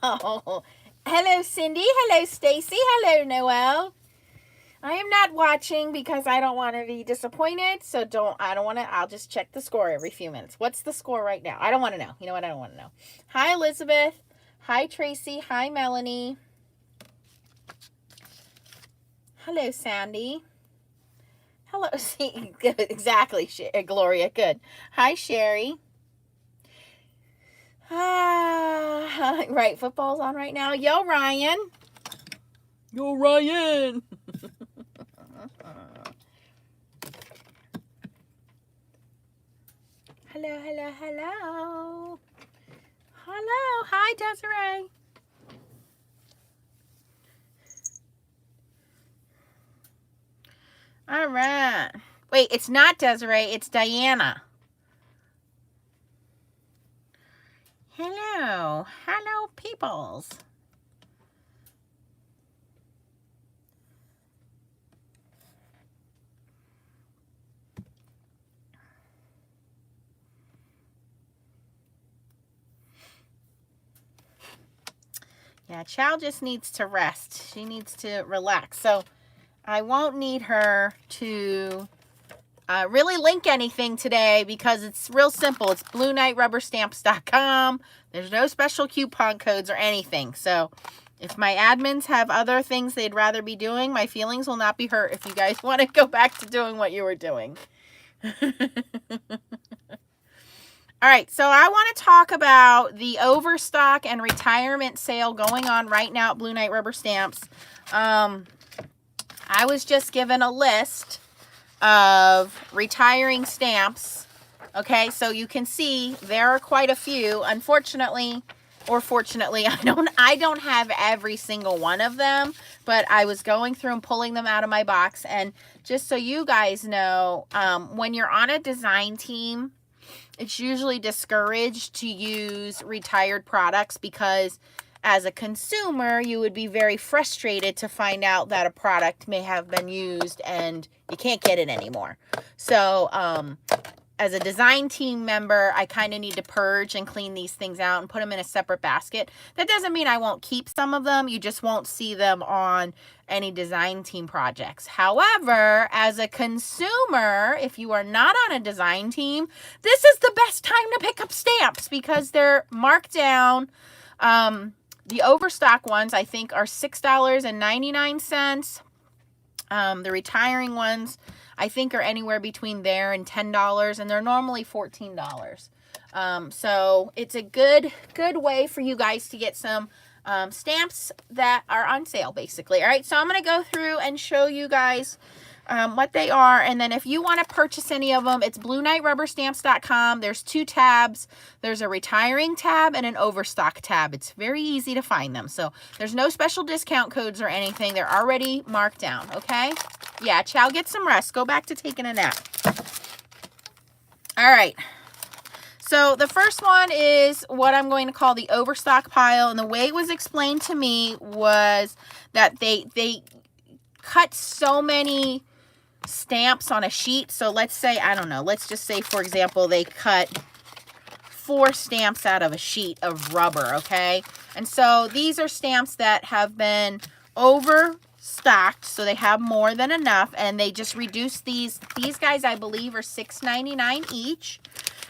Oh, hello, Cindy. Hello, Stacy. Hello, Noelle. I am not watching because I don't want to be disappointed. So I don't want to, I'll just check the score every few minutes. What's the score right now? I don't want to know. You know what? I don't want to know. Hi, Elizabeth. Hi, Tracy. Hi, Melanie. Hello, Sandy. Hello. See, good. Exactly, Gloria. Good. Hi, Sherry. Right, football's on right now. Yo, Ryan. Yo, Ryan. Hello, hello, hello. Hello. Hi, Desiree. All right. Wait, it's not Desiree. It's Diana. Hello. Hello, peoples. Yeah, Chow just needs to rest. She needs to relax. So I won't need her to really link anything today because it's real simple. It's BlueKnightRubberStamps.com. There's no special coupon codes or anything. So if my admins have other things they'd rather be doing, my feelings will not be hurt if you guys want to go back to doing what you were doing. All right, so I want to talk about the Overstock and retirement sale going on right now at Blue Knight Rubber Stamps. I was just given a list of retiring stamps. Okay, so you can see there are quite a few. Unfortunately, or fortunately, I don't have every single one of them, but I was going through and pulling them out of my box. And just so you guys know, when you're on a design team, it's usually discouraged to use retired products because as a consumer, you would be very frustrated to find out that a product may have been used and you can't get it anymore. So, as a design team member, I kind of need to purge and clean these things out and put them in a separate basket. That doesn't mean I won't keep some of them. You just won't see them on any design team projects. However, as a consumer, if you are not on a design team, this is the best time to pick up stamps because they're marked down. The Overstock ones, I think, are $6.99. The retiring ones, I think, are anywhere between there and $10, and they're normally $14. So it's a good way for you guys to get some stamps that are on sale, basically. All right, so I'm going to go through and show you guys what they are, and then if you want to purchase any of them, it's BlueKnightRubberStamps.com. There's two tabs. There's a retiring tab and an Overstock tab. It's very easy to find them, so there's no special discount codes or anything. They're already marked down, okay? Yeah, Chow, get some rest. Go back to taking a nap. All right. So the first one is what I'm going to call the Overstock Pile, and the way it was explained to me was that they cut so many stamps on a sheet. So let's say, I don't know, let's just say, for example, they cut 4 stamps out of a sheet of rubber, okay? And so these are stamps that have been overstocked, so they have more than enough, and they just reduced these. These guys, I believe, are $6.99 each.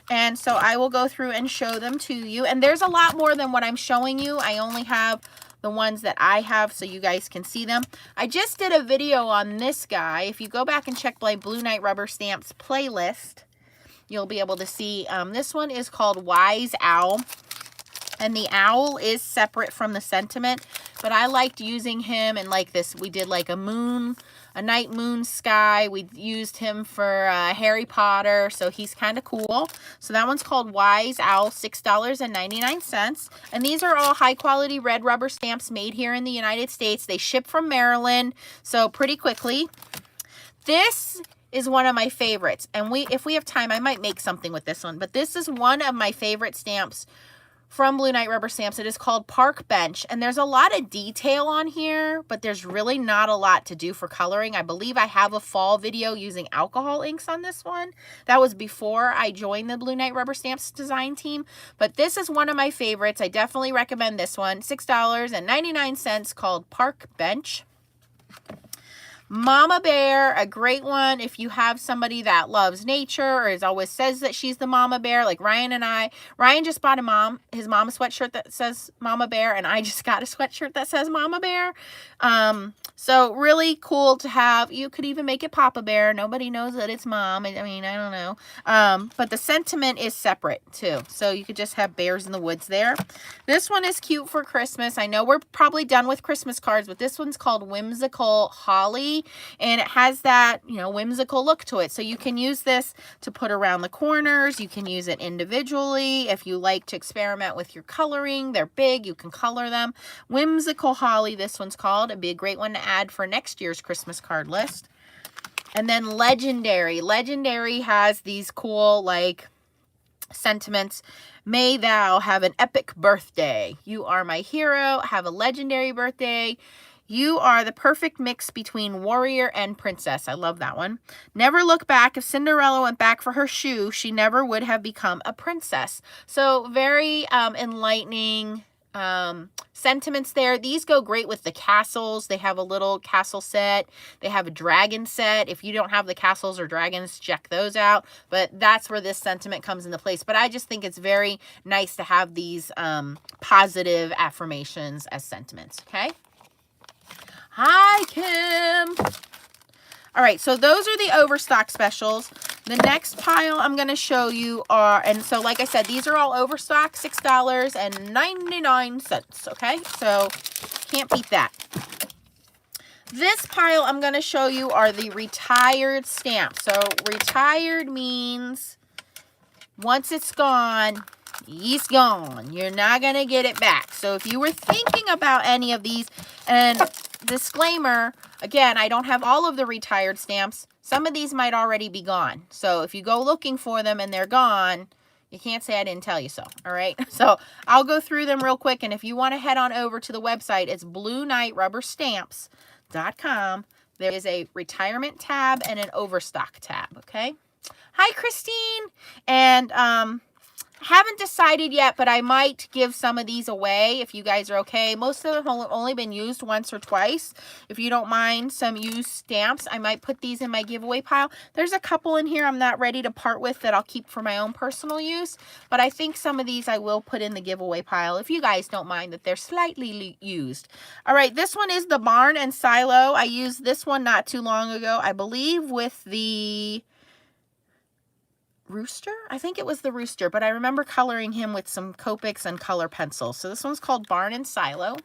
And so I will go through and show them to you. And there's a lot more than what I'm showing you. I only have the ones that I have so you guys can see them. I just did a video on this guy. If you go back and check my Blue Knight Rubber Stamps playlist, you'll be able to see. This one is called Wise Owl. And the owl is separate from the sentiment. But I liked using him in like this. We did like a night moon sky. We used him for Harry Potter, so he's kind of cool. So that one's called Wise Owl, $6.99. And these are all high quality red rubber stamps made here in the United States. They ship from Maryland, so pretty quickly. This is one of my favorites, and if we have time, I might make something with this one, but this is one of my favorite stamps from Blue Knight Rubber Stamps. It is called Park Bench, and there's a lot of detail on here, but there's really not a lot to do for coloring. I believe I have a fall video using alcohol inks on this one. That was before I joined the Blue Knight Rubber Stamps design team, but this is one of my favorites. I definitely recommend this one. $6.99, called Park Bench. Mama Bear, a great one if you have somebody that loves nature or always says that she's the mama bear, like Ryan and I. Ryan just bought his mom sweatshirt that says Mama Bear, and I just got a sweatshirt that says Mama Bear. So really cool to have. You could even make it Papa Bear. Nobody knows that it's mom. I mean, I don't know. But the sentiment is separate too. So you could just have bears in the woods there. This one is cute for Christmas. I know we're probably done with Christmas cards, but this one's called Whimsical Holly. And it has that, you know, whimsical look to it. So you can use this to put around the corners. You can use it individually. If you like to experiment with your coloring, they're big. You can color them. Whimsical Holly, this one's called. It'd be a great one to add for next year's Christmas card list. And then Legendary. Legendary has these cool, like, sentiments. May thou have an epic birthday. You are my hero. Have a legendary birthday. You are the perfect mix between warrior and princess. I love that one. Never look back. If Cinderella went back for her shoe, she never would have become a princess. So very enlightening sentiments there. These go great with the castles. They have a little castle set. They have a dragon set. If you don't have the castles or dragons, check those out. But that's where this sentiment comes into place. But I just think it's very nice to have these positive affirmations as sentiments. Okay. Hi, Kim. All right, so those are the Overstock specials. The next pile I'm going to show you are, and so like I said, these are all Overstock, $6.99, okay? So can't beat that. This pile I'm going to show you are the retired stamps. So retired means once it's gone, it's gone. You're not going to get it back. So if you were thinking about any of these, and disclaimer, again, I don't have all of the retired stamps. Some of these might already be gone. So if you go looking for them and they're gone, you can't say I didn't tell you so. All right. So I'll go through them real quick. And if you want to head on over to the website, it's BlueKnightRubberStamps.com. There is a retirement tab and an Overstock tab. Okay. Hi, Christine. And, haven't decided yet, but I might give some of these away if you guys are okay. Most of them have only been used once or twice. If you don't mind some used stamps, I might put these in my giveaway pile. There's a couple in here I'm not ready to part with that I'll keep for my own personal use, but I think some of these I will put in the giveaway pile if you guys don't mind that they're slightly used. All right, this one is the Barn and Silo. I used this one not too long ago, I believe with the rooster. I think it was the rooster, but I remember coloring him with some Copics and color pencils. So this one's called Barn and Silo.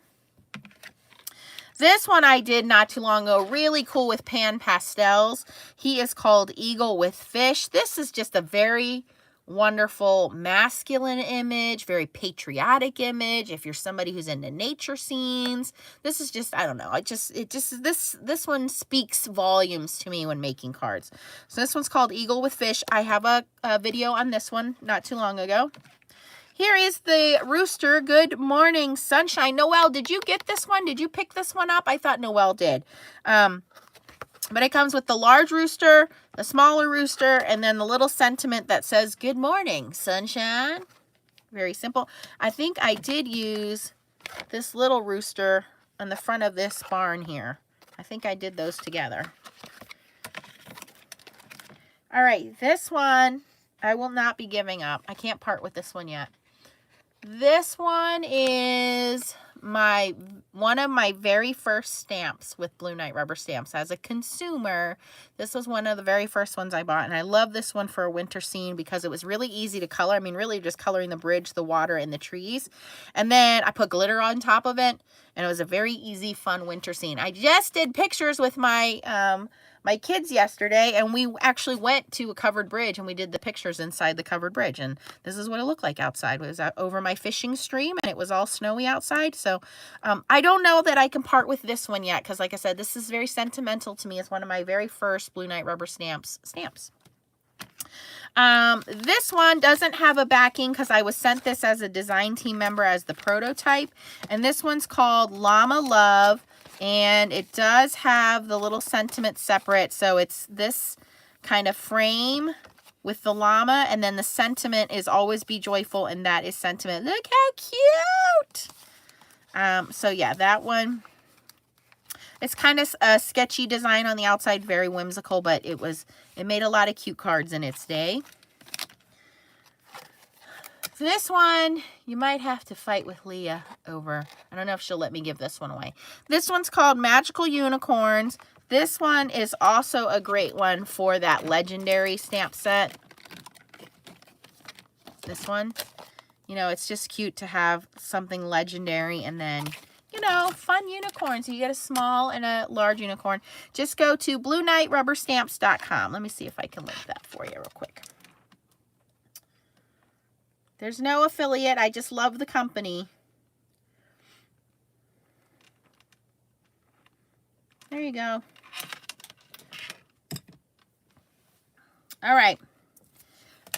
This one I did not too long ago. Really cool with pan pastels. He is called Eagle with Fish. This is just a very wonderful masculine image, very patriotic image. If you're somebody who's into nature scenes, this is just, I don't know. This one speaks volumes to me when making cards. So this one's called Eagle with Fish. I have a video on this one not too long ago. Here is the rooster. Good morning, sunshine. Noelle, did you get this one? Did you pick this one up? I thought Noelle did. But it comes with the large rooster, the smaller rooster, and then the little sentiment that says, good morning, sunshine. Very simple. I think I did use this little rooster on the front of this barn here. I think I did those together. All right, this one I will not be giving up. I can't part with this one yet. This one is one of my very first stamps with Blue Knight Rubber Stamps. As a consumer, this was one of the very first ones I bought, and I love this one for a winter scene because it was really easy to color. I mean, really just coloring the bridge, the water, and the trees. And then I put glitter on top of it, and it was a very easy, fun winter scene. I just did pictures with my my kids yesterday, and we actually went to a covered bridge and we did the pictures inside the covered bridge, and this is what it looked like outside. It was over my fishing stream, and it was all snowy outside. So I don't know that I can part with this one yet because, like I said, this is very sentimental to me. It's one of my very first Blue Knight Rubber Stamps. This one doesn't have a backing because I was sent this as a design team member as the prototype. And this one's called Llama Love. And it does have the little sentiment separate. So it's this kind of frame with the llama. And then the sentiment is always be joyful. And that is sentiment. Look how cute. So yeah, that one. It's kind of a sketchy design on the outside, very whimsical, but it made a lot of cute cards in its day. So this one, you might have to fight with Leah over. I don't know if she'll let me give this one away. This one's called Magical Unicorns. This one is also a great one for that legendary stamp set. This one, you know, it's just cute to have something legendary and then, you know, fun unicorns. So you get a small and a large unicorn. Just go to BlueKnightRubberStamps.com. Let me see if I can link that for you real quick. There's no affiliate. I just love the company. There you go. All right.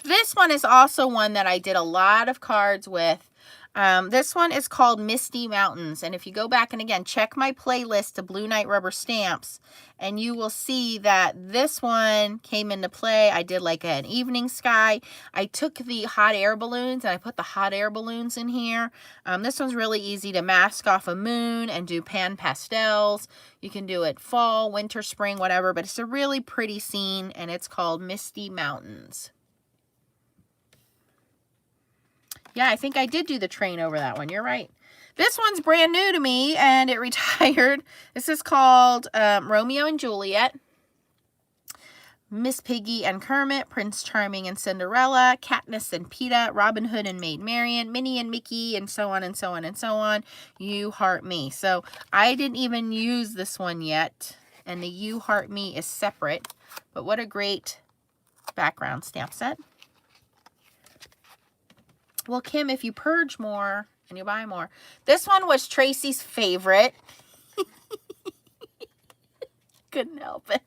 This one is also one that I did a lot of cards with. This one is called Misty Mountains. And if you go back and again, check my playlist to Blue Knight Rubber Stamps, and you will see that this one came into play. I did like an evening sky. I took the hot air balloons and I put the hot air balloons in here. This one's really easy to mask off a moon and do pan pastels. You can do it fall, winter, spring, whatever, but it's a really pretty scene and it's called Misty Mountains. Yeah, I think I did do the train over that one. You're right. This one's brand new to me, and it retired. This is called Romeo and Juliet. Miss Piggy and Kermit, Prince Charming and Cinderella, Katniss and Peeta, Robin Hood and Maid Marian, Minnie and Mickey, and so on and so on and so on. You Heart Me. So I didn't even use this one yet, and the You Heart Me is separate. But what a great background stamp set. Well, Kim, if you purge more and you buy more. This one was Tracy's favorite. Couldn't help it.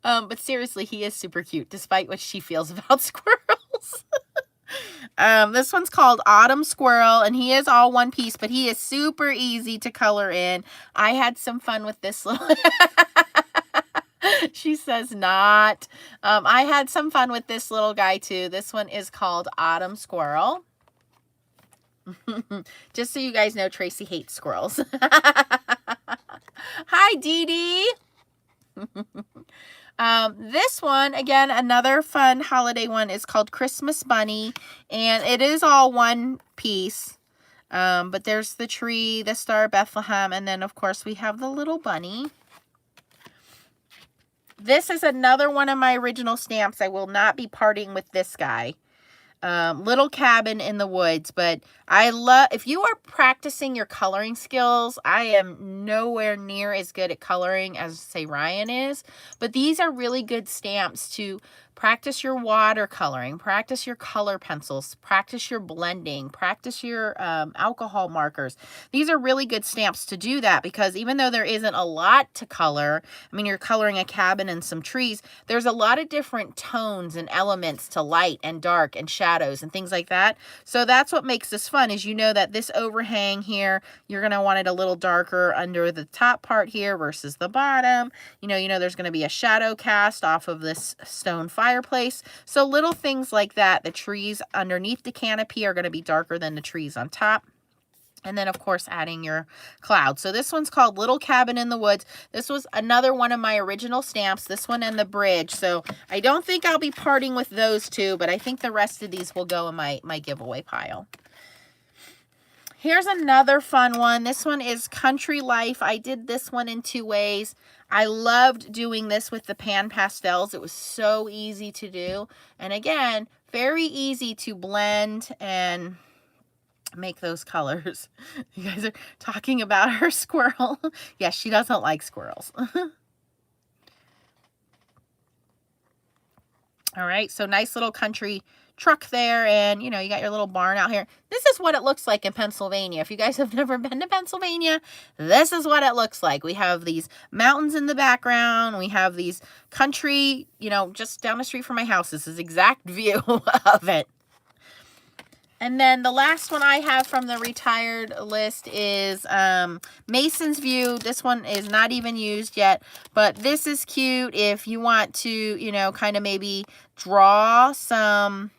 But seriously, he is super cute, despite what she feels about squirrels. This one's called Autumn Squirrel, and he is all one piece, but he is super easy to color in. I had some fun with this little... She says not. I had some fun with this little guy too. This one is called Autumn Squirrel. Just so you guys know, Tracy hates squirrels. Hi, Dee Dee. This one, again, another fun holiday one, is called Christmas Bunny. And it is all one piece. But there's the tree, the Star of Bethlehem, and then, of course, we have the little bunny. This is another one of my original stamps. I will not be parting with this guy. Little Cabin in the Woods. But I love, if you are practicing your coloring skills, I am nowhere near as good at coloring as, say, Ryan is. But these are really good stamps to practice your watercoloring, practice your color pencils, practice your blending, practice your alcohol markers. These are really good stamps to do that, because even though there isn't a lot to color, I mean, you're coloring a cabin and some trees, there's a lot of different tones and elements to light and dark and shadows and things like that. So that's what makes this fun, is you know that this overhang here, you're going to want it a little darker under the top part here versus the bottom. You know there's going to be a shadow cast off of this stone fireplace. So little things like that. The trees underneath the canopy are going to be darker than the trees on top. And then, of course, adding your clouds. So this one's called Little Cabin in the Woods. This was another one of my original stamps. This one and the bridge. So I don't think I'll be parting with those two, but I think the rest of these will go in my giveaway pile. Here's another fun one. This one is Country Life. I did this one in 2 ways. I loved doing this with the pan pastels. It was so easy to do. And again, very easy to blend and make those colors. You guys are talking about her squirrel. Yes, she doesn't like squirrels. All right, so nice little country truck there, and, you know, you got your little barn out here. This is what it looks like in Pennsylvania. If you guys have never been to Pennsylvania, this is what it looks like. We have these mountains in the background. We have these country, you know, just down the street from my house. This is exact view of it. And then the last one I have from the retired list is Mason's View. This one is not even used yet, but this is cute if you want to, you know, kind of maybe draw some,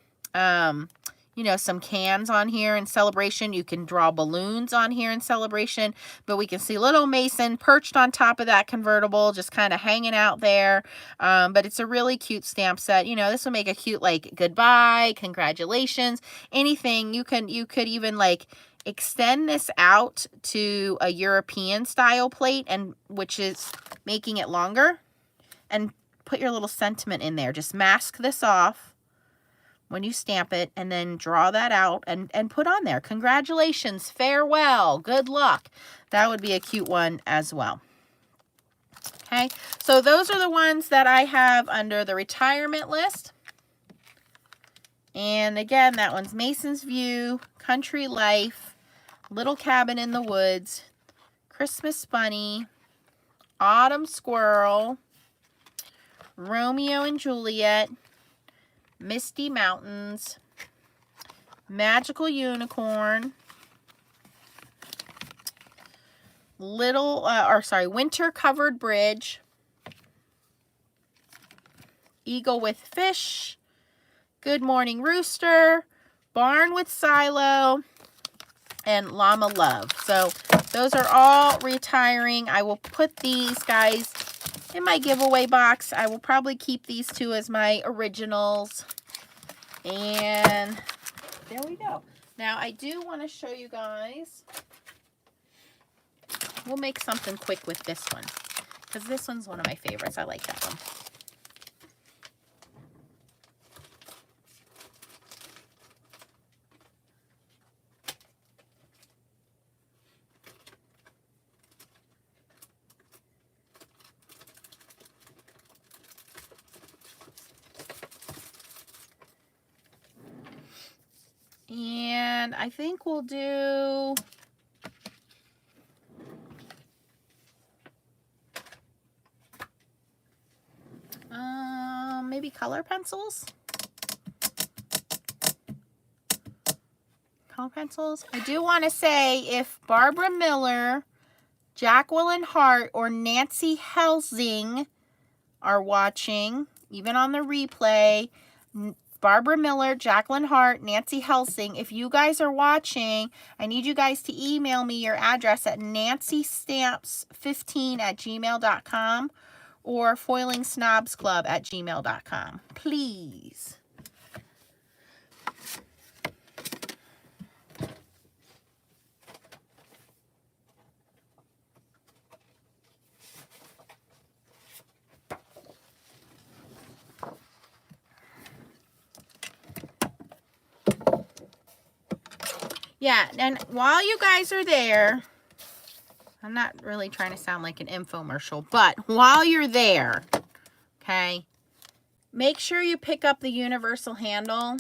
you know, some cans on here in celebration. You can draw balloons on here in celebration, but we can see little Mason perched on top of that convertible, just kind of hanging out there. But it's a really cute stamp set. You know, this will make a cute, like, goodbye, congratulations, anything. You could even, like, extend this out to a European style plate, and which is making it longer, and put your little sentiment in there. Just mask this off when you stamp it, and then draw that out and put on there. Congratulations, farewell, good luck. That would be a cute one as well. Okay, so those are the ones that I have under the retirement list. And again, that one's Mason's View, Country Life, Little Cabin in the Woods, Christmas Bunny, Autumn Squirrel, Romeo and Juliet, Misty Mountains, Magical Unicorn, Winter Covered Bridge, Eagle with Fish, Good Morning Rooster, Barn with Silo, and Llama Love. So those are all retiring. I will put these guys in my giveaway box. I will probably keep these two as my originals. And there we go. Now I do want to show you guys. We'll make something quick with this one, because this one's one of my favorites. I like that one. And I think we'll do maybe color pencils. Color pencils. I do want to say, if Barbara Miller, Jacqueline Hart, or Nancy Helsing are watching, even on the replay, Barbara Miller, Jacqueline Hart, Nancy Helsing, if you guys are watching, I need you guys to email me your address at nancystamps15@gmail.com or foilingsnobsclub@gmail.com. Please. Yeah, and while you guys are there, I'm not really trying to sound like an infomercial, but while you're there, okay, make sure you pick up the universal handle,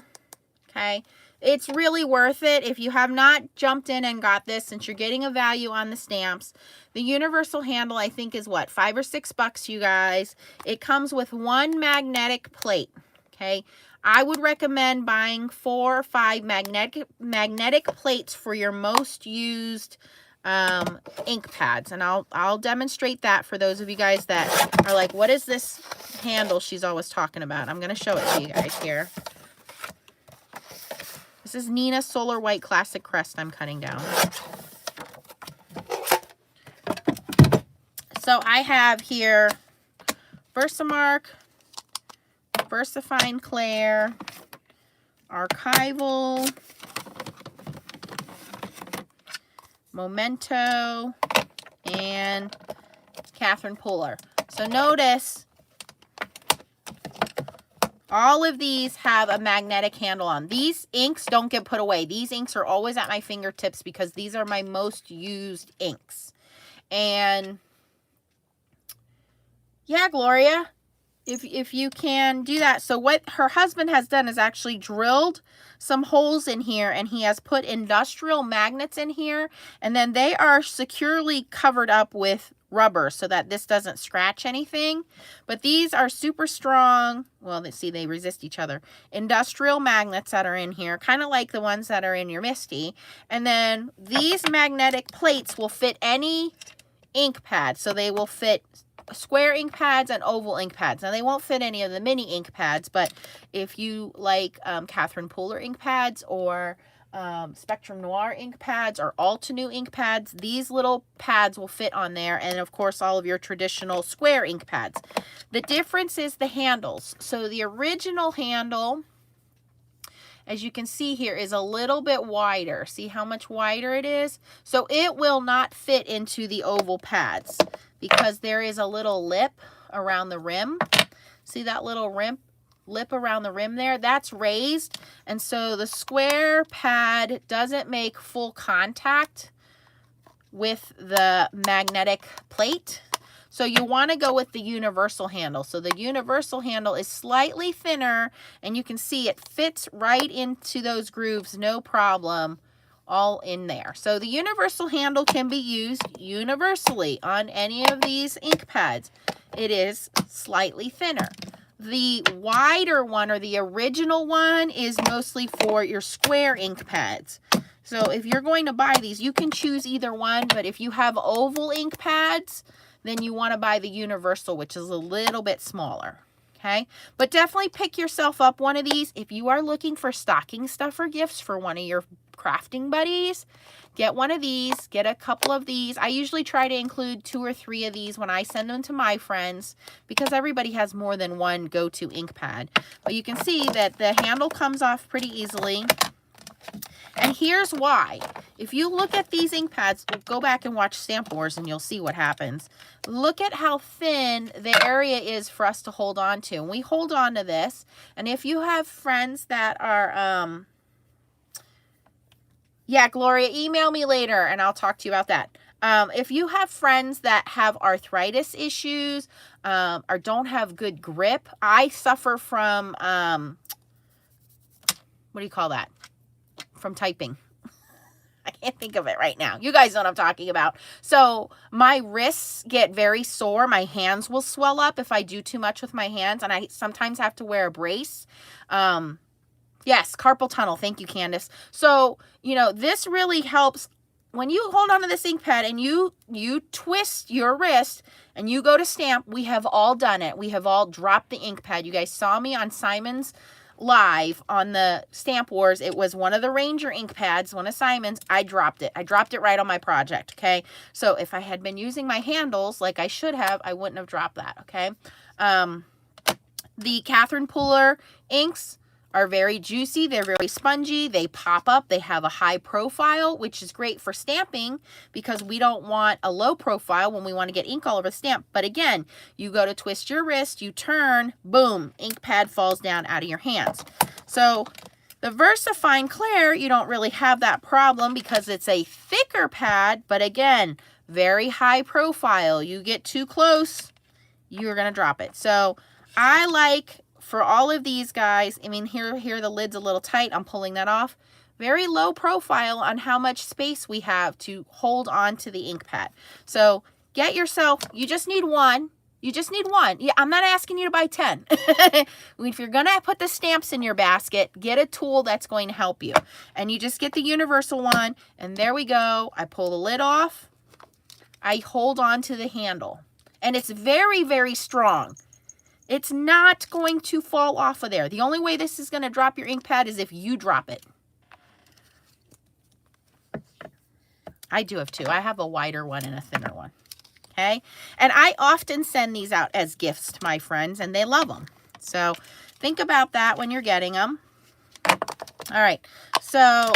okay? It's really worth it. If you have not jumped in and got this, since you're getting a value on the stamps, the universal handle, I think, is what, $5 or $6, you guys. It comes with one magnetic plate, okay? I would recommend buying 4 or 5 magnetic plates for your most used ink pads, and I'll demonstrate that for those of you guys that are like, what is this handle she's always talking about? I'm going to show it to you guys here. This is Nina Solar White Classic Crest I'm cutting down. So I have here Versamark, VersaFine Claire, Archival, Memento, and Catherine Puller. So notice all of these have a magnetic handle on. These inks don't get put away. These inks are always at my fingertips because these are my most used inks. And yeah, Gloria, if you can do that. So what her husband has done is actually drilled some holes in here, and he has put industrial magnets in here, and then they are securely covered up with rubber so that this doesn't scratch anything. But these are super strong, well, let's see, they resist each other, industrial magnets that are in here, kind of like the ones that are in your Misty. And then these magnetic plates will fit any ink pad, so they will fit square ink pads and oval ink pads. Now, they won't fit any of the mini ink pads, but if you like Catherine Pooler ink pads or Spectrum Noir ink pads or Altenew ink pads, these little pads will fit on there, and of course all of your traditional square ink pads. The difference is the handles. So the original handle, as you can see here, is a little bit wider. See how much wider it is? So it will not fit into the oval pads because there is a little lip around the rim. See that little lip around the rim there? That's raised, and so the square pad doesn't make full contact with the magnetic plate. So you want to go with the universal handle. So the universal handle is slightly thinner, and you can see it fits right into those grooves, no problem, all in there. So the universal handle can be used universally on any of these ink pads. It is slightly thinner. The wider one, or the original one, is mostly for your square ink pads. So if you're going to buy these, you can choose either one, but if you have oval ink pads, then you want to buy the universal, which is a little bit smaller. Okay, but definitely pick yourself up one of these. If you are looking for stocking stuffer gifts for one of your crafting buddies, get one of these, get a couple of these. I usually try to include 2 or 3 of these when I send them to my friends, because everybody has more than one go-to ink pad. But you can see that the handle comes off pretty easily. And here's why. If you look at these ink pads, go back and watch Stamp Wars and you'll see what happens. Look at how thin the area is for us to hold on to. And we hold on to this. And if you have friends that are, yeah, Gloria, email me later and I'll talk to you about that. If you have friends that have arthritis issues or don't have good grip, I suffer from, what do you call that? From typing. I can't think of it right now. You guys know what I'm talking about. So my wrists get very sore. My hands will swell up if I do too much with my hands, and I sometimes have to wear a brace. Yes, carpal tunnel. Thank you, Candace. So, you know, this really helps when you hold on to this ink pad and you twist your wrist and you go to stamp. We have all done it. We have all dropped the ink pad. You guys saw me on Simon's live on the Stamp Wars. It was one of the Ranger ink pads, one of Simon's. I dropped it. I dropped it right on my project, okay? So if I had been using my handles like I should have, I wouldn't have dropped that, okay? The Catherine Pooler inks are very juicy. They're very spongy. They pop up. They have a high profile, which is great for stamping because we don't want a low profile when we want to get ink all over the stamp. But again, you go to twist your wrist, you turn, boom, ink pad falls down out of your hands. So the VersaFine Claire, you don't really have that problem because it's a thicker pad, but again, very high profile. You get too close, you're going to drop it. So I like, for all of these guys, I mean, here the lid's a little tight. I'm pulling that off. Very low profile on how much space we have to hold on to the ink pad. So get yourself, you just need one. You just need one. Yeah, I'm not asking you to buy 10. If you're going to put the stamps in your basket, get a tool that's going to help you. And you just get the universal one, and there we go. I pull the lid off. I hold on to the handle. And it's very, very strong. It's not going to fall off of there. The only way this is going to drop your ink pad is if you drop it. I do have 2. I have a wider one and a thinner one. Okay? And I often send these out as gifts to my friends, and they love them. So think about that when you're getting them. All right. So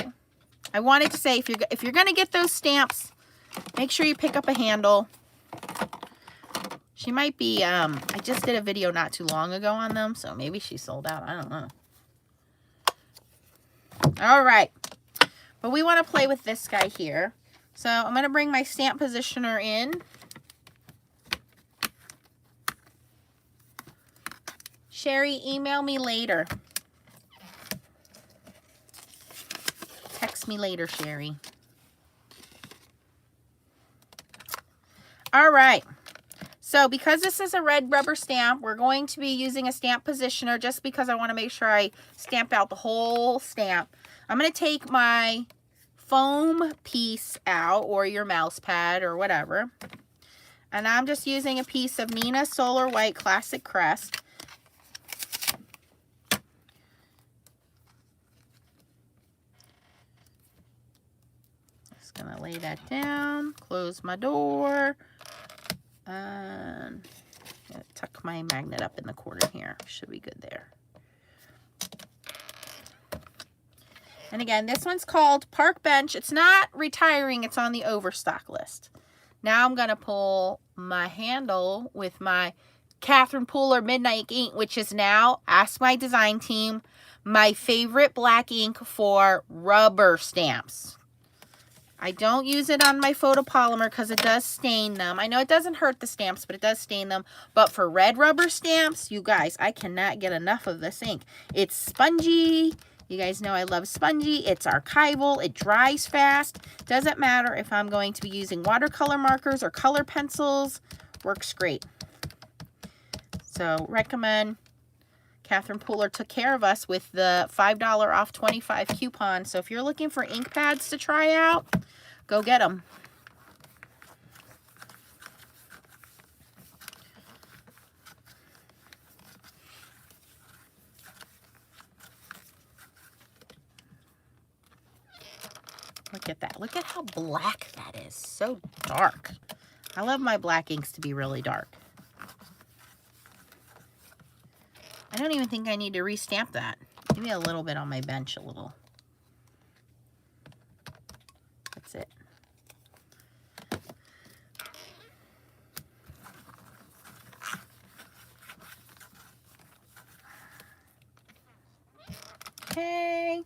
I wanted to say, if you're going to get those stamps, make sure you pick up a handle. She might be, I just did a video not too long ago on them, so maybe she sold out. I don't know. All right. But we want to play with this guy here. So I'm going to bring my stamp positioner in. Sherry, email me later. Text me later, Sherry. All right. So because this is a red rubber stamp, we're going to be using a stamp positioner just because I want to make sure I stamp out the whole stamp. I'm going to take my foam piece out, or your mouse pad or whatever. And I'm just using a piece of Nina Solar White Classic Crest. Just going to lay that down, close my door, and tuck my magnet up in the corner here. Should be good there. And again, this one's called Park Bench. It's not retiring, it's on the Overstock list. Now I'm going to pull my handle with my Catherine Pooler Midnight Ink, which is now, ask my design team, my favorite black ink for rubber stamps. I don't use it on my photopolymer because it does stain them. I know it doesn't hurt the stamps, but it does stain them. But for red rubber stamps, you guys, I cannot get enough of this ink. It's spongy. You guys know I love spongy. It's archival. It dries fast. Doesn't matter if I'm going to be using watercolor markers or color pencils. Works great. So recommend. Catherine Pooler took care of us with the $5 off 25 coupon. So if you're looking for ink pads to try out, go get them. Look at that. Look at how black that is. So dark. I love my black inks to be really dark. I don't even think I need to restamp that. Maybe a little bit on my bench, a little. That's it. Okay.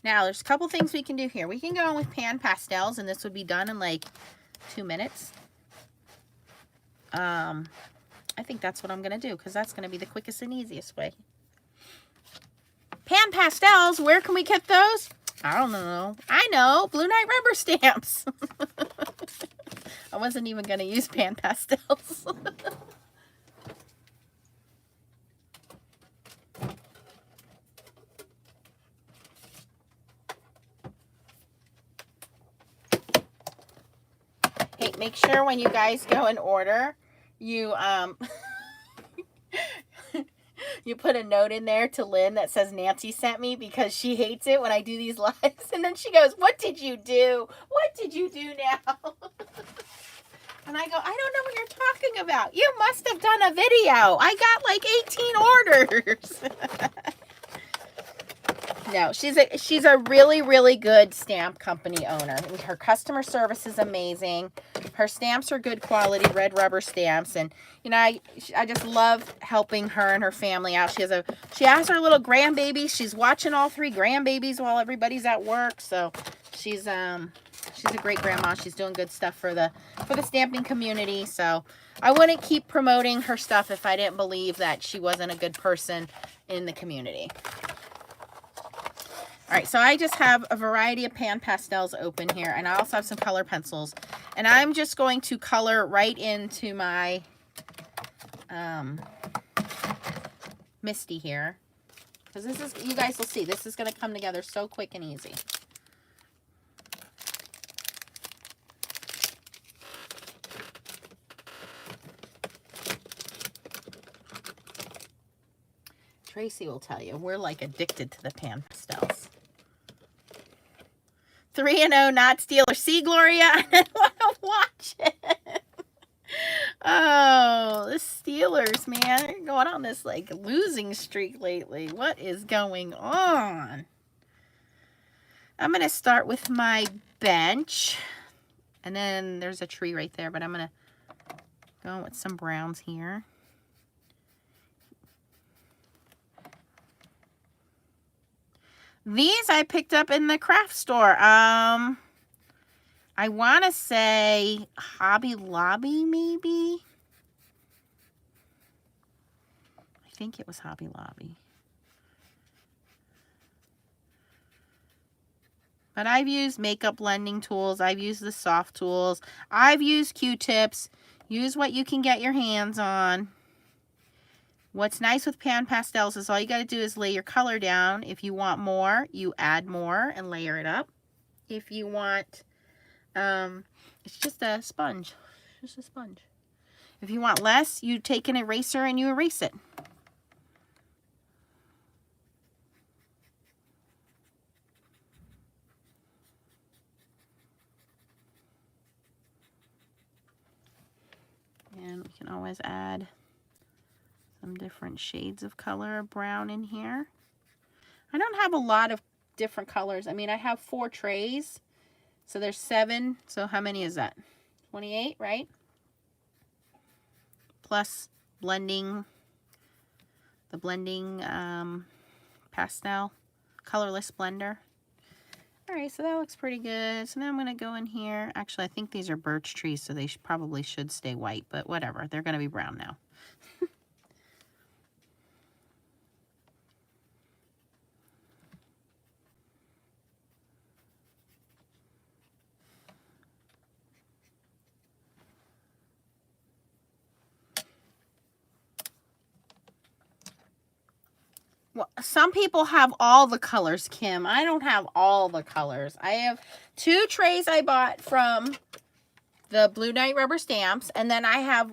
Now, there's a couple things we can do here. We can go in with pan pastels, and this would be done in like 2 minutes. I think that's what I'm going to do because that's going to be the quickest and easiest way. Pan pastels, where can we get those? I don't know. I know, Blue Night rubber stamps. I wasn't even going to use pan pastels. Hey, make sure when you guys go and order, you you put a note in there to Lynn that says Nancy sent me because she hates it when I do these lives. And then she goes, "What did you do? What did you do now?" And I go, "I don't know what you're talking about. You must have done a video. I got like 18 orders." No, she's a really, really good stamp company owner. Her customer service is amazing. Her stamps are good quality red rubber stamps, and you know, I just love helping her and her family out. She has her little grandbaby. She's watching all 3 grandbabies while everybody's at work. So she's a great grandma. She's doing good stuff for the stamping community. So I wouldn't keep promoting her stuff if I didn't believe that she wasn't a good person in the community. All right, so I just have a variety of pan pastels open here, and I also have some color pencils. And I'm just going to color right into my Misty here. Because this is, you guys will see, this is going to come together so quick and easy. Tracy will tell you, we're like addicted to the pan pastels. 3-0, not Steelers. See, Gloria, I didn't want to watch it. Oh, the Steelers, man. They're going on this like losing streak lately. What is going on? I'm going to start with my bench. And then there's a tree right there, but I'm going to go with some browns here. These I picked up in the craft store. I want to say Hobby Lobby, maybe. think it was Hobby Lobby. But I've used makeup blending tools. I've used the soft tools. I've used Q-tips. Use what you can get your hands on. What's nice with pan pastels is all you got to do is lay your color down. If you want more, you add more and layer it up. If you want, it's just a sponge. Just a sponge. If you want less, you take an eraser and you erase it. And we can always add some different shades of color brown in here. I don't have a lot of different colors. I mean, I have 4 trays. So there's 7. So how many is that? 28, right? Plus blending, the blending pastel colorless blender. All right, so that looks pretty good. So now I'm going to go in here. Actually, I think these are birch trees, so they probably should stay white, but whatever. They're going to be brown now. Well, some people have all the colors, Kim. I don't have all the colors. I have 2 trays I bought from the Blue Night Rubber Stamps. And then I have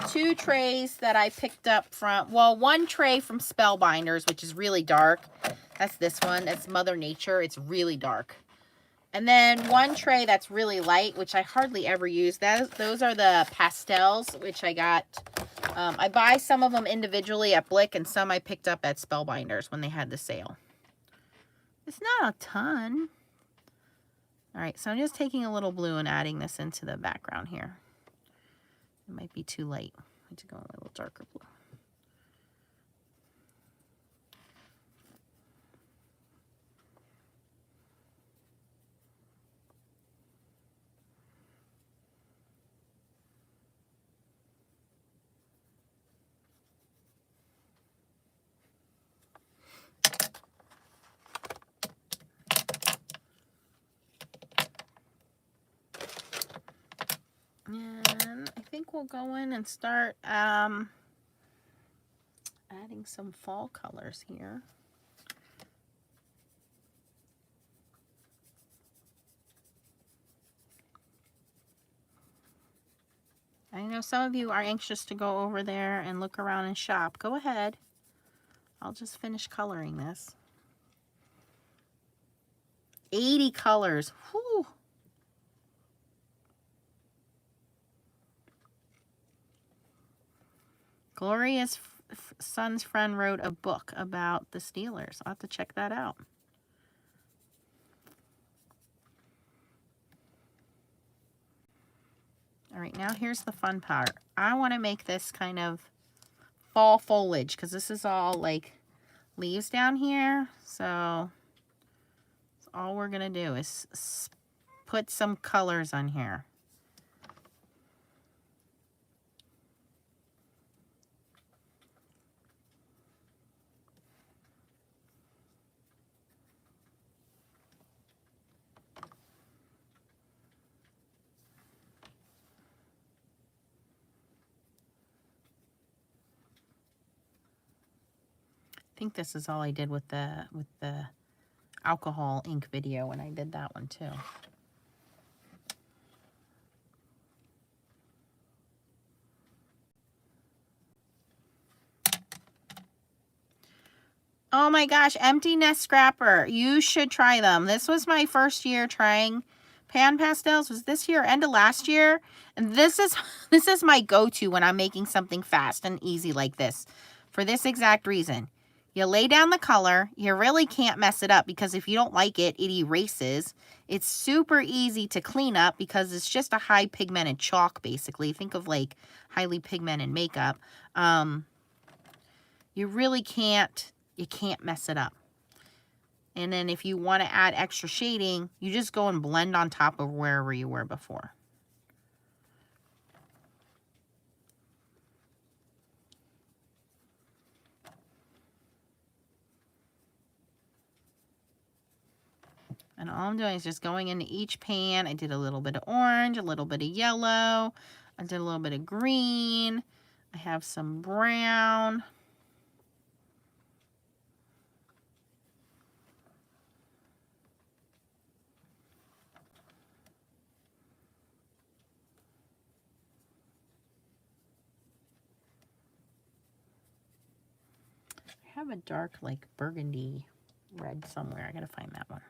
2 trays that I picked up from, well, 1 tray from Spellbinders, which is really dark. That's this one. That's Mother Nature. It's really dark. And then 1 tray that's really light, which I hardly ever use. Those are the Pastels, which I got. I buy some of them individually at Blick, and some I picked up at Spellbinders when they had the sale. It's not a ton. All right, so I'm just taking a little blue and adding this into the background here. It might be too light. I need to go a little darker blue. And I think we'll go in and start adding some fall colors here. I know some of you are anxious to go over there and look around and shop. Go ahead. I'll just finish coloring this. 80 colors. Whew. Gloria's son's friend wrote a book about the Steelers. I'll have to check that out. All right, now here's the fun part. I want to make this kind of fall foliage because this is all like leaves down here. So all we're going to do is put some colors on here. I think this is all I did with the alcohol ink video when I did that one too. Oh my gosh, Empty Nest Scrapper. You should try them. This was my first year trying pan pastels. Was this year, end of last year? And this is my go-to when I'm making something fast and easy like this. For this exact reason. You lay down the color. You really can't mess it up because if you don't like it, it erases. It's super easy to clean up because it's just a high pigmented chalk, basically. Think of like highly pigmented makeup. You really can't, you can't mess it up. And then if you want to add extra shading, you just go and blend on top of wherever you were before. And all I'm doing is just going into each pan. I did a little bit of orange, a little bit of yellow. I did a little bit of green. I have some brown. I have a dark, like, burgundy red somewhere. I gotta find that one.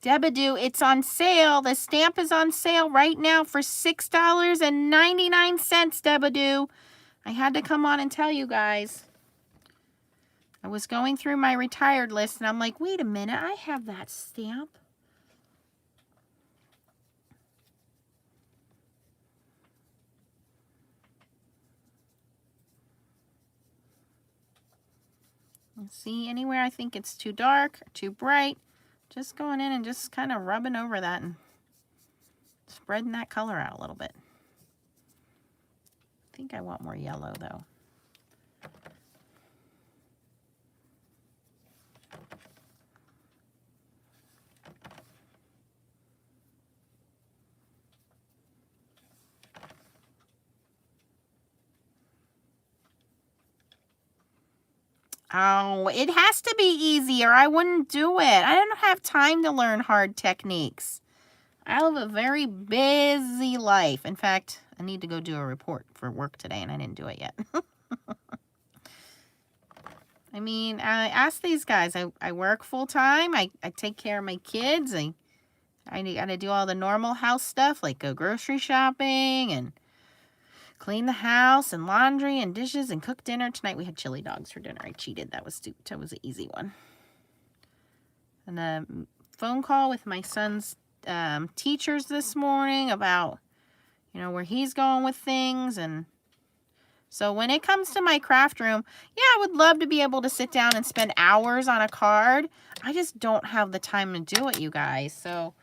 Debadoo, it's on sale. The stamp is on sale right now for $6.99, Debadoo. I had to come on and tell you guys. I was going through my retired list, and I'm like, wait a minute, I have that stamp. See, anywhere I think it's too dark, too bright, just going in and just kind of rubbing over that and spreading that color out a little bit. I think I want more yellow, though. Oh, it has to be easier. I wouldn't do it. I don't have time to learn hard techniques. I live a very busy life. In fact, I need to go do a report for work today, and I didn't do it yet. I mean, I ask these guys. I work full-time. I take care of my kids. I got to do all the normal house stuff, like go grocery shopping and clean the house and laundry and dishes and cook dinner. Tonight we had chili dogs for dinner. I cheated. That was an easy one. And a phone call with my son's teachers this morning about, you know, where he's going with things. And so when it comes to my craft room, yeah, I would love to be able to sit down and spend hours on a card. I just don't have the time to do it, you guys. So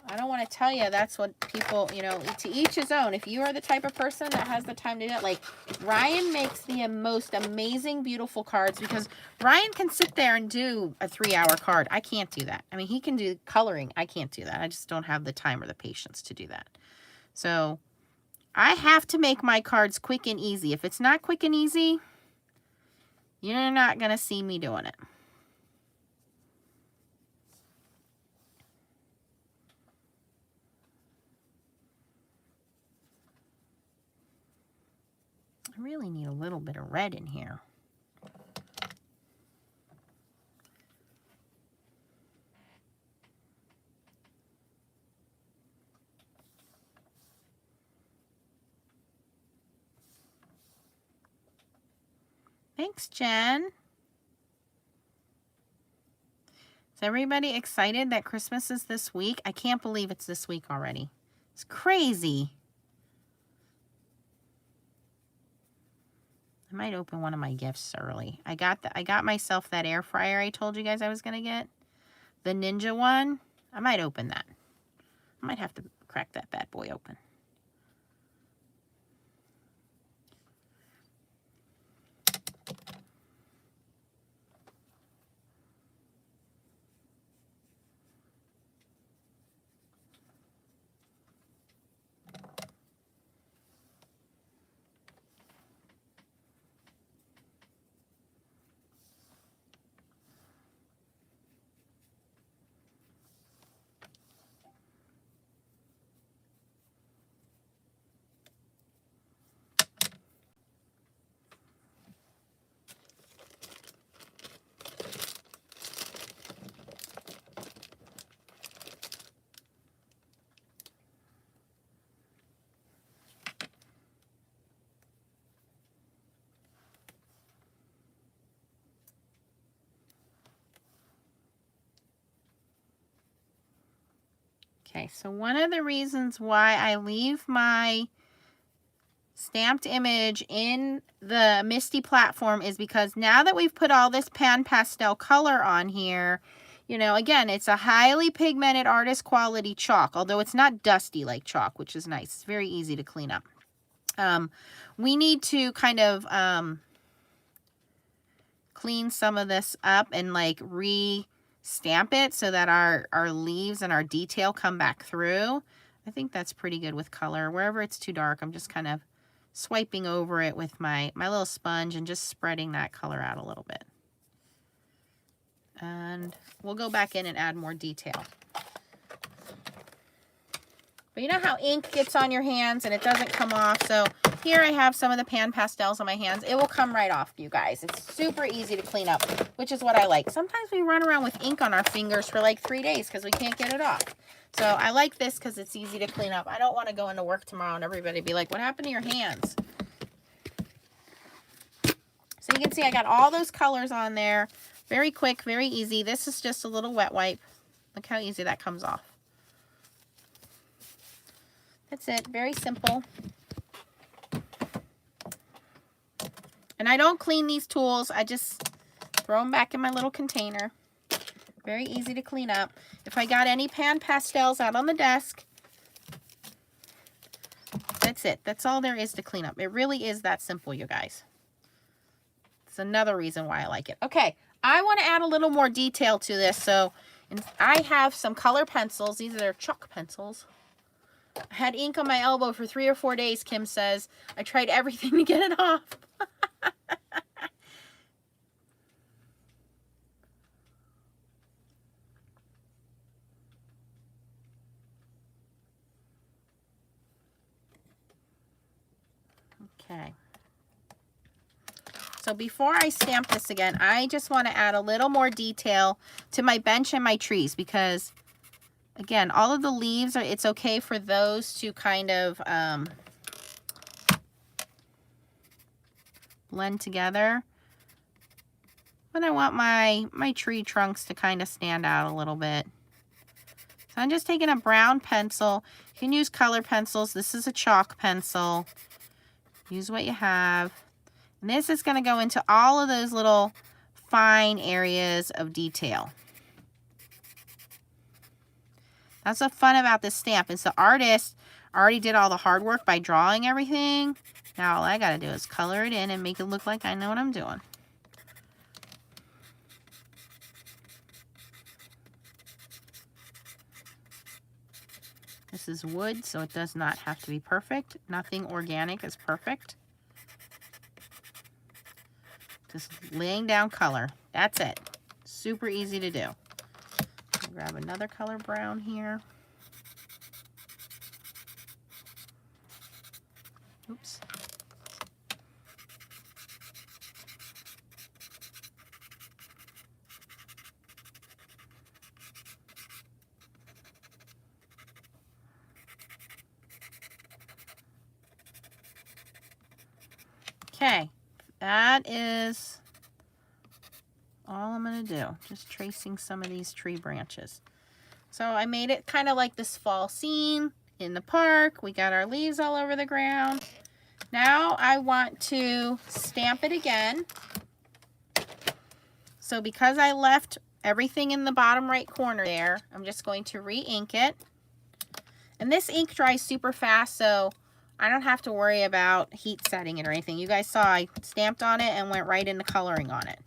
I don't want to tell you that's what people, you know, to each his own. If you are the type of person that has the time to do it, like Ryan makes the most amazing, beautiful cards, because Ryan can sit there and do a 3-hour card. I can't do that. I mean, he can do coloring. I can't do that. I just don't have the time or the patience to do that. So I have to make my cards quick and easy. If it's not quick and easy, you're not going to see me doing it. I really need a little bit of red in here. Thanks, Jen. Is everybody excited that Christmas is this week? I can't believe it's this week already. It's crazy. I might open one of my gifts early. I got myself that air fryer I told you guys I was going to get. The Ninja one. I might open that. I might have to crack that bad boy open. Okay, so one of the reasons why I leave my stamped image in the Misty platform is because now that we've put all this pan pastel color on here, You know, again, it's a highly pigmented artist quality chalk, although it's not dusty like chalk, which is nice. It's very easy to clean up. We need to kind of clean some of this up and like re-stamp it so that our leaves and our detail come back through. I think that's pretty good with color. Wherever it's too dark, I'm just kind of swiping over it with my little sponge and just spreading that color out a little bit. And we'll go back in and add more detail. But you know how ink gets on your hands and it doesn't come off? So here I have some of the pan pastels on my hands. It will come right off, you guys. It's super easy to clean up, which is what I like. Sometimes we run around with ink on our fingers for like 3 days because we can't get it off. So I like this because it's easy to clean up. I don't want to go into work tomorrow and everybody be like, what happened to your hands? So you can see I got all those colors on there. Very quick, very easy. This is just a little wet wipe. Look how easy that comes off. That's it. Very simple. And I don't clean these tools. I just throw them back in my little container. Very easy to clean up. If I got any pan pastels out on the desk, that's it. That's all there is to clean up. It really is that simple, you guys. It's another reason why I like it. Okay, I want to add a little more detail to this. So I have some color pencils. These are chalk pencils. I had ink on my elbow for 3 or 4 days, Kim says. I tried everything to get it off. Okay. So before I stamp this again, I just want to add a little more detail to my bench and my trees because, again, all of the leaves, it's okay for those to kind of blend together. But I want my tree trunks to kind of stand out a little bit. So I'm just taking a brown pencil. You can use color pencils. This is a chalk pencil. Use what you have. And this is going to go into all of those little fine areas of detail. That's what's fun about this stamp is the artist already did all the hard work by drawing everything. Now all I got to do is color it in and make it look like I know what I'm doing. This is wood, so it does not have to be perfect. Nothing organic is perfect. Just laying down color. That's it. Super easy to do. I'll grab another color brown here. Oops. Okay, that is all I'm going to do. Just tracing some of these tree branches. So I made it kind of like this fall scene in the park. We got our leaves all over the ground. Now I want to stamp it again. So because I left everything in the bottom right corner there, I'm just going to re-ink it. And this ink dries super fast, so I don't have to worry about heat setting it or anything. You guys saw I stamped on it and went right into coloring on it.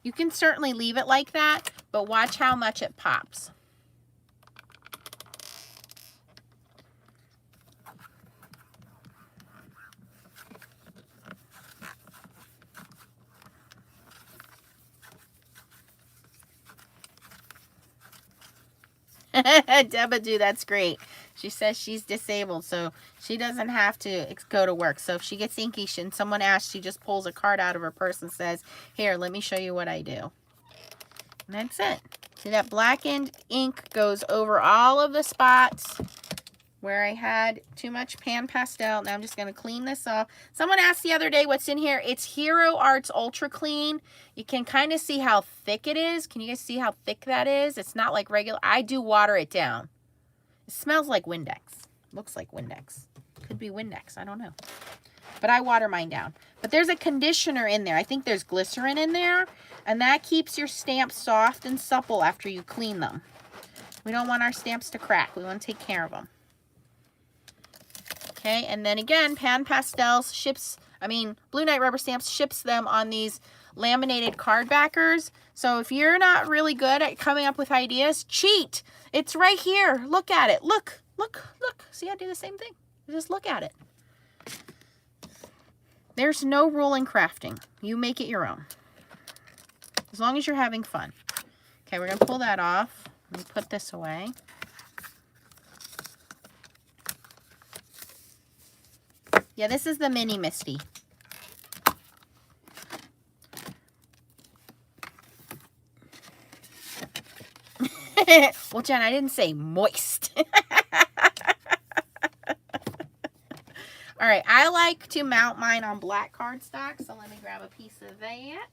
You can certainly leave it like that, but watch how much it pops. Debadu, that's great. She says she's disabled, so she doesn't have to go to work. So if she gets inky and someone asks, she just pulls a card out of her purse and says, here, let me show you what I do. And that's it. See, that blackened ink goes over all of the spots where I had too much pan pastel. Now I'm just going to clean this off. Someone asked the other day what's in here. It's Hero Arts Ultra Clean. You can kind of see how thick it is. Can you guys see how thick that is? It's not like regular. I do water it down. It smells like Windex. Looks like Windex. Could be Windex. I don't know. but I water mine down. But there's a conditioner in there. I think there's glycerin in there, and that keeps your stamps soft and supple after you clean them. We don't want our stamps to crack. We want to take care of them. Okay, and then again, Pastels ships, Blue Knight Rubber Stamps ships them on these laminated card backers. So if you're not really good at coming up with ideas, cheat. It's right here. Look at it. Look, look, look. See, I do the same thing. Just look at it. There's no rule in crafting. You make it your own. As long as you're having fun. Okay, we're going to pull that off. Let me put this away. Yeah, this is the mini Misty. Well, Jen, I didn't say moist. All right, I like to mount mine on black cardstock, so let me grab a piece of that.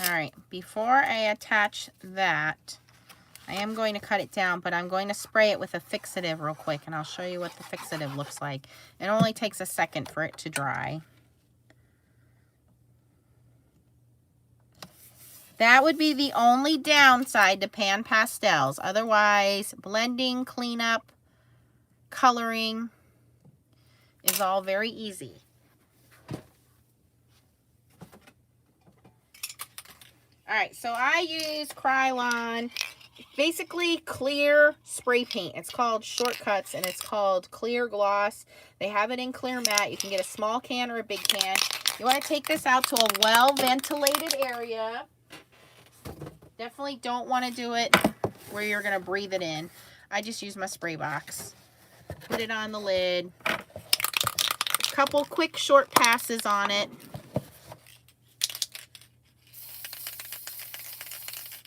All right, before I attach that, I am going to cut it down, but I'm going to spray it with a fixative real quick, and I'll show you what the fixative looks like. It only takes a second for it to dry. That would be the only downside to pan pastels. Otherwise, blending, cleanup, coloring is all very easy. All right, so I use Krylon, basically clear spray paint. It's called Shortcuts, and it's called Clear Gloss. They have it in clear matte. You can get a small can or a big can. You want to take this out to a well-ventilated area. Definitely don't want to do it where you're going to breathe it in. I just use my spray box. Put it on the lid. A couple quick short passes on it.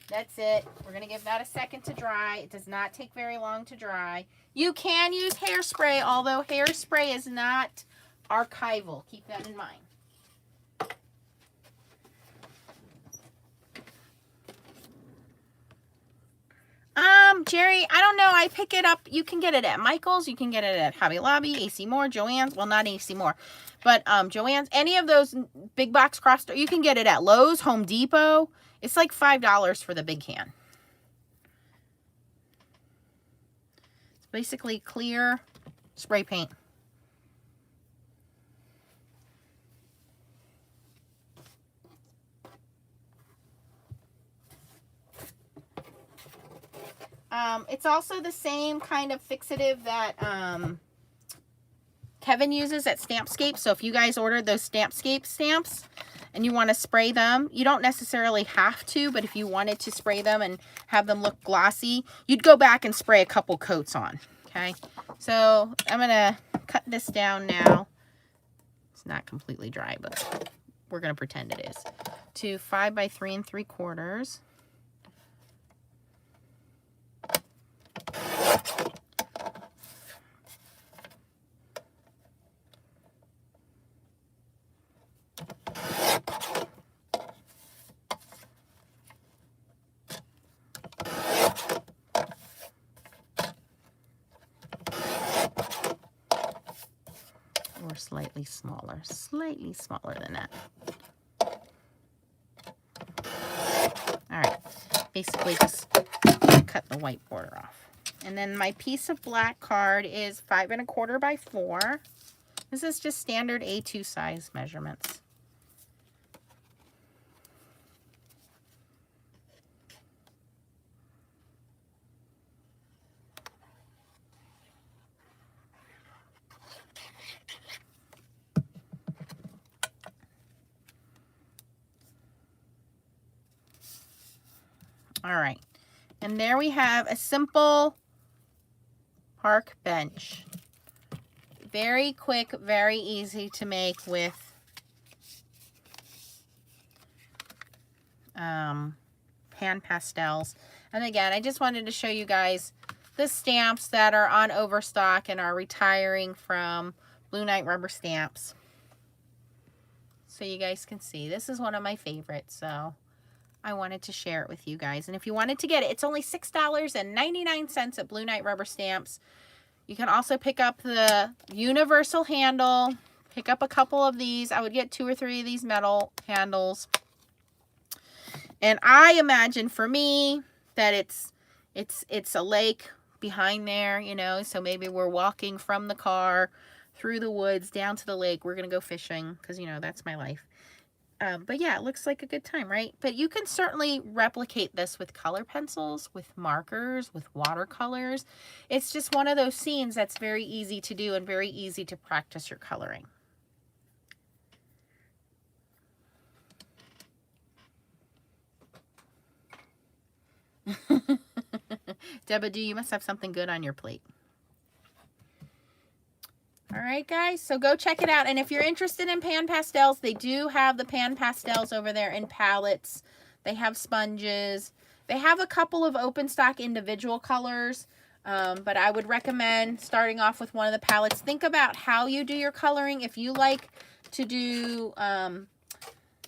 That's it. We're going to give that a second to dry. It does not take very long to dry. You can use hairspray, although hairspray is not archival. Keep that in mind. Jerry, I don't know. I pick it up. You can get it at Michael's. You can get it at Hobby Lobby, AC Moore, Joann's. Well, not AC Moore, but Joann's. Any of those big box cross store. You can get it at Lowe's, Home Depot. It's like $5 for the big can. It's basically clear spray paint. It's also the same kind of fixative that Kevin uses at Stampscape. So if you guys ordered those Stampscape stamps and you want to spray them, you don't necessarily have to, but if you wanted to spray them and have them look glossy, you'd go back and spray a couple coats on. Okay, so I'm going to cut this down now. It's not completely dry, but we're going to pretend it is. To 5 by 3 3/4. Or slightly smaller than that. All right, basically just cut the white border off. And then my piece of black card is 5 1/4 by 4. This is just standard A2 size measurements. All right. And there we have a simple park bench. Very quick, very easy to make with pan pastels. And again, I just wanted to show you guys the stamps that are on Overstock and are retiring from Blue Knight Rubber Stamps. So you guys can see, this is one of my favorites, so I wanted to share it with you guys. And if you wanted to get it, it's only $6.99 at Blue Knight Rubber Stamps. You can also pick up the universal handle, pick up a couple of these. I would get 2 or 3 of these metal handles. And I imagine for me that it's a lake behind there, you know, so maybe we're walking from the car through the woods down to the lake. We're going to go fishing because, you know, that's my life. But yeah, it looks like a good time, right? But you can certainly replicate this with color pencils, with markers, with watercolors. It's just one of those scenes that's very easy to do and very easy to practice your coloring. Debadoo, you must have something good on your plate. All right, guys, so go check it out. And if you're interested in pan pastels, they do have the pan pastels over there in palettes. They have sponges. They have a couple of open stock individual colors, but I would recommend starting off with one of the palettes. Think about how you do your coloring. If you like to do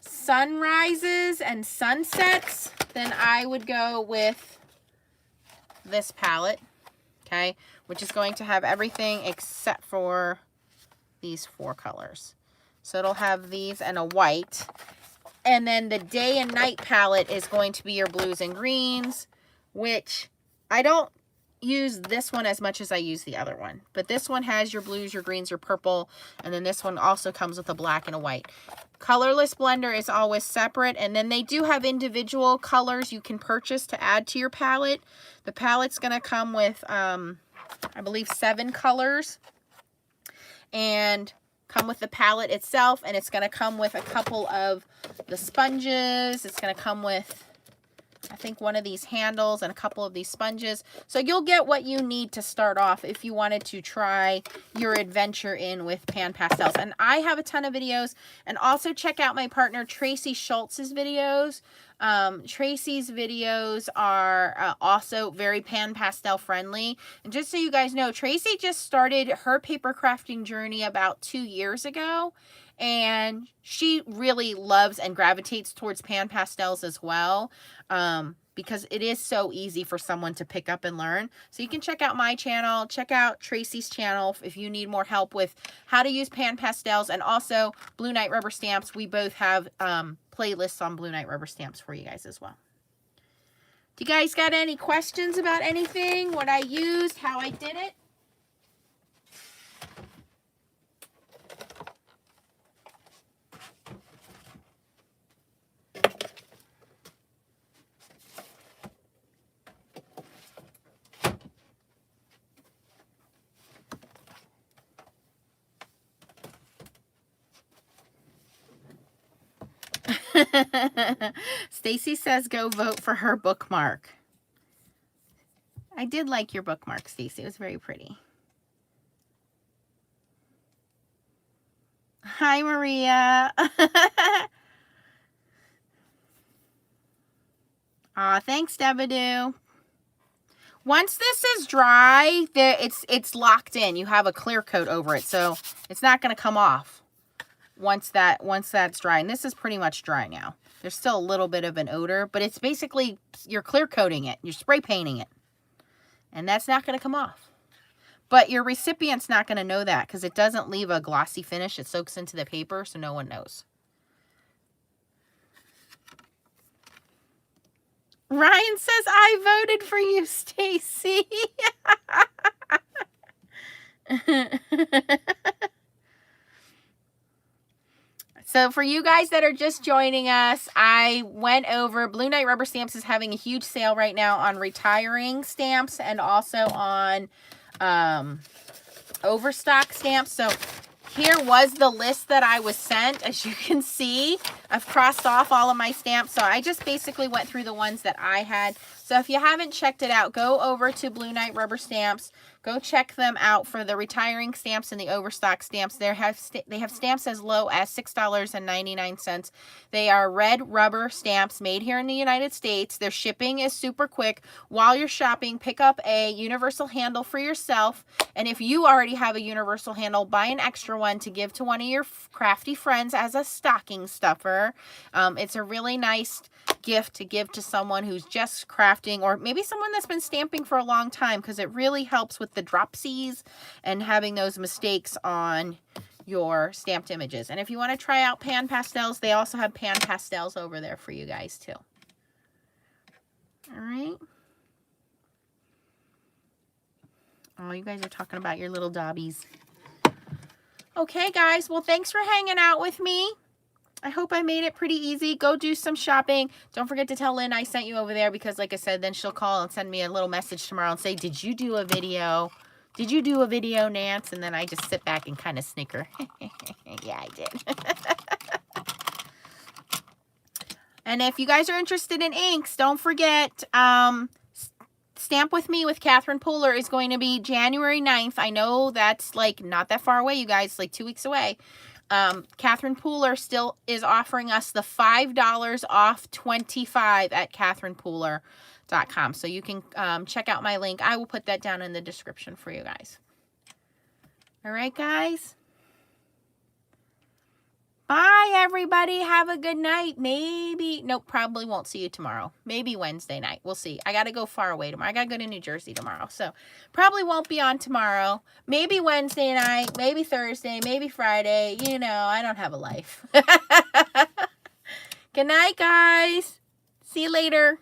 sunrises and sunsets, then I would go with this palette, okay, which is going to have everything except for these 4 colors. So it'll have these and a white. And then the day and night palette is going to be your blues and greens, which I don't use this one as much as I use the other one. But this one has your blues, your greens, your purple, and then this one also comes with a black and a white. Colorless blender is always separate, and then they do have individual colors you can purchase to add to your palette. The palette's going to come with, I believe, 7 colors, and come with the palette itself, and it's going to come with a couple of the sponges. It's going to come with, I think, one of these handles and a couple of these sponges. So you'll get what you need to start off if you wanted to try your adventure in with pan pastels. And I have a ton of videos, and also check out my partner Tracy Schultz's videos. Tracy's videos are also very pan pastel friendly. And just so you guys know, Tracy just started her paper crafting journey about 2 years ago. And she really loves and gravitates towards pan pastels as well, because it is so easy for someone to pick up and learn. So you can check out my channel, check out Tracy's channel if you need more help with how to use pan pastels, and also Blue Knight Rubber Stamps. We both have playlists on Blue Knight Rubber Stamps for you guys as well. Do you guys got any questions about anything, what I used, how I did it? Stacy says go vote for her bookmark. I did like your bookmark, Stacy. It was very pretty. Hi, Maria. Aw, thanks, Debadoo. Once this is dry, it's locked in. You have a clear coat over it, so it's not going to come off once that's dry. And this is pretty much dry now. There's still a little bit of an odor, but it's basically, you're clear coating it. You're spray painting it. And that's not going to come off. But your recipient's not going to know that because it doesn't leave a glossy finish. It soaks into the paper, so no one knows. Ryan says, I voted for you, Stacy. So for you guys that are just joining us, I went over, Blue Knight Rubber Stamps is having a huge sale right now on retiring stamps and also on Overstock stamps. So here was the list that I was sent. As you can see, I've crossed off all of my stamps. So I just basically went through the ones that I had. So if you haven't checked it out, go over to Blue Knight Rubber Stamps. Go check them out for the retiring stamps and the overstock stamps. They have stamps as low as $6.99. They are red rubber stamps made here in the United States. Their shipping is super quick. While you're shopping, pick up a universal handle for yourself. And if you already have a universal handle, buy an extra one to give to one of your crafty friends as a stocking stuffer. It's a really nice gift to give to someone who's just crafting, or maybe someone that's been stamping for a long time, because it really helps with the dropsies and having those mistakes on your stamped images. And if you want to try out pan pastels, they also have pan pastels over there for you guys too. All right. Oh, you guys are talking about your little dobbies. Okay, guys. Well, thanks for hanging out with me. I hope I made it pretty easy. Go do some shopping. Don't forget to tell Lynn I sent you over there, because like I said, then she'll call and send me a little message tomorrow and say, did you do a video? Did you do a video, Nance? And then I just sit back and kind of snicker. Yeah, I did. And if you guys are interested in inks, don't forget, Stamp With Me with Catherine Pooler is going to be January 9th. I know that's like not that far away, you guys, like 2 weeks away. Catherine Pooler still is offering us the $5 off 25 at catherinepooler.com. So you can check out my link. I will put that down in the description for you guys. All right, guys. Bye, everybody. Have a good night. Maybe, nope, probably won't see you tomorrow. Maybe Wednesday night. We'll see. I got to go far away tomorrow. I got to go to New Jersey tomorrow. So probably won't be on tomorrow. Maybe Wednesday night, maybe Thursday, maybe Friday. You know, I don't have a life. Good night, guys. See you later.